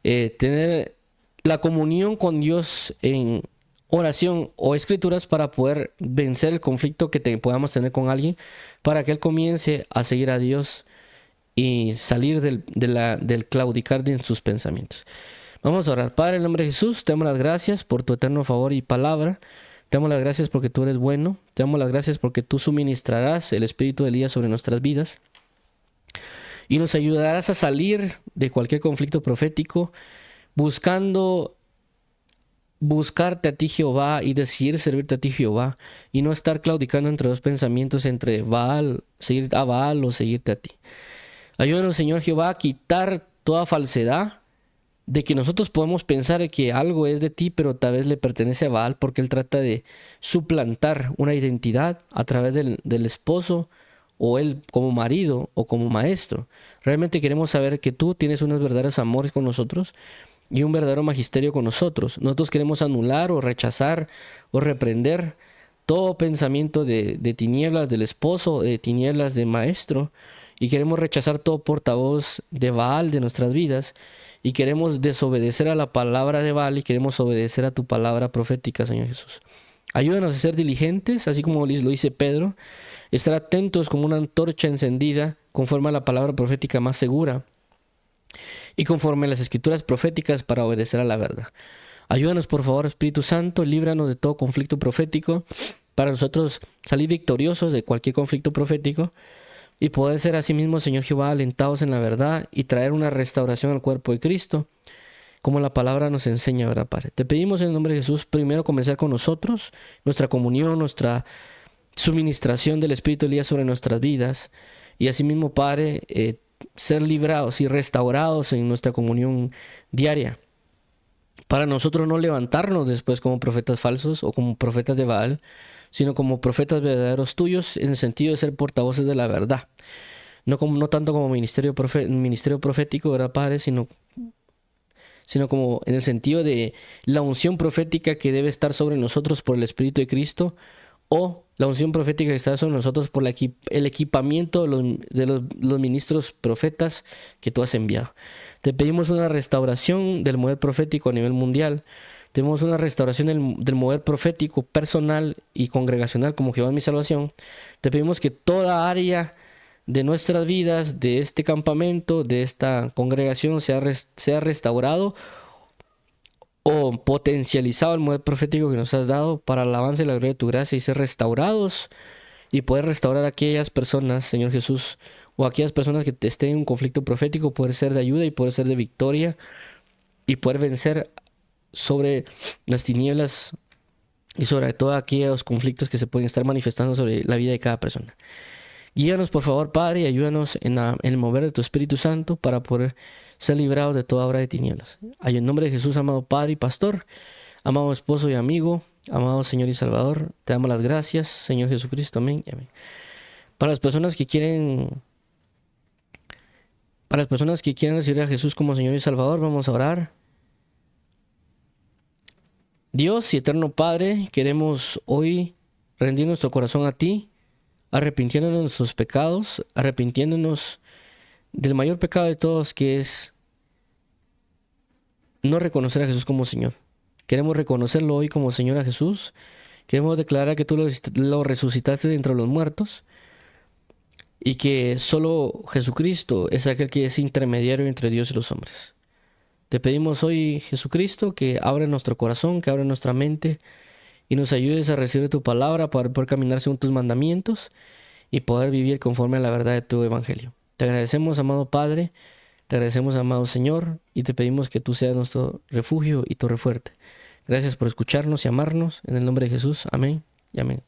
tener la comunión con Dios en oración o escrituras para poder vencer el conflicto que podamos tener con alguien, para que él comience a seguir a Dios y salir del claudicar en sus pensamientos. Vamos a orar. Padre, en el nombre de Jesús, te damos las gracias por tu eterno favor y palabra. Te damos las gracias porque tú eres bueno. Te damos las gracias porque tú suministrarás el Espíritu de Elías sobre nuestras vidas y nos ayudarás a salir de cualquier conflicto profético buscarte a ti, Jehová, y decidir servirte a ti, Jehová, y no estar claudicando entre dos pensamientos, entre Baal, seguir a Baal o seguirte a ti. Ayúdanos, Señor Jehová, a quitar toda falsedad de que nosotros podemos pensar que algo es de ti, pero tal vez le pertenece a Baal, porque él trata de suplantar una identidad a través del esposo, o él como marido o como maestro. Realmente queremos saber que tú tienes unos verdaderos amores con nosotros y un verdadero magisterio con nosotros. Nosotros queremos anular o rechazar o reprender todo pensamiento de tinieblas del esposo, de tinieblas de maestro, y queremos rechazar todo portavoz de Baal de nuestras vidas, y queremos desobedecer a la palabra de Baal y queremos obedecer a tu palabra profética, Señor Jesús. Ayúdanos a ser diligentes, así como lo dice Pedro, estar atentos como una antorcha encendida, conforme a la palabra profética más segura, y conforme a las escrituras proféticas para obedecer a la verdad. Ayúdanos, por favor, Espíritu Santo, líbranos de todo conflicto profético, para nosotros salir victoriosos de cualquier conflicto profético, y poder ser asimismo, Señor Jehová, alentados en la verdad y traer una restauración al cuerpo de Cristo, como la palabra nos enseña, ¿verdad, Padre? Te pedimos en el nombre de Jesús, primero comenzar con nosotros, nuestra comunión, nuestra suministración del Espíritu Elías sobre nuestras vidas, y asimismo, Padre, ser librados y restaurados en nuestra comunión diaria, para nosotros no levantarnos después como profetas falsos o como profetas de Baal, sino como profetas verdaderos tuyos, en el sentido de ser portavoces de la verdad. No tanto como ministerio profético, ¿verdad, Padre? Sino como en el sentido de la unción profética que debe estar sobre nosotros por el Espíritu de Cristo, o la unción profética que está sobre nosotros por el equipamiento de los ministros profetas que tú has enviado. Te pedimos una restauración del mover profético a nivel mundial. Tenemos una restauración del mover profético personal y congregacional como Jehová es mi salvación. Te pedimos que toda área de nuestras vidas, de este campamento, de esta congregación, sea restaurado o potencializado el mover profético que nos has dado para el avance y la gloria de tu gracia, y ser restaurados y poder restaurar a aquellas personas, Señor Jesús, o aquellas personas que estén en un conflicto profético, poder ser de ayuda y poder ser de victoria y poder vencer sobre las tinieblas y sobre todos aquellos conflictos que se pueden estar manifestando sobre la vida de cada persona. Guíanos, por favor, Padre, y ayúdanos en el mover de tu Espíritu Santo para poder ser librados de toda obra de tinieblas. En nombre de Jesús, amado Padre y Pastor, amado esposo y amigo, amado Señor y Salvador, te damos las gracias, Señor Jesucristo. Amén y amén. Para las personas que quieren recibir a Jesús como Señor y Salvador, vamos a orar. Dios y eterno Padre, queremos hoy rendir nuestro corazón a ti, arrepintiéndonos de nuestros pecados, arrepintiéndonos del mayor pecado de todos, que es no reconocer a Jesús como Señor. Queremos reconocerlo hoy como Señor a Jesús. Queremos declarar que tú lo resucitaste de entre los muertos y que solo Jesucristo es aquel que es intermediario entre Dios y los hombres. Te pedimos hoy, Jesucristo, que abra nuestro corazón, que abra nuestra mente y nos ayudes a recibir tu palabra para poder caminar según tus mandamientos y poder vivir conforme a la verdad de tu evangelio. Te agradecemos, amado Padre, te agradecemos, amado Señor, y te pedimos que tú seas nuestro refugio y torre fuerte. Gracias por escucharnos y amarnos. En el nombre de Jesús, amén y amén.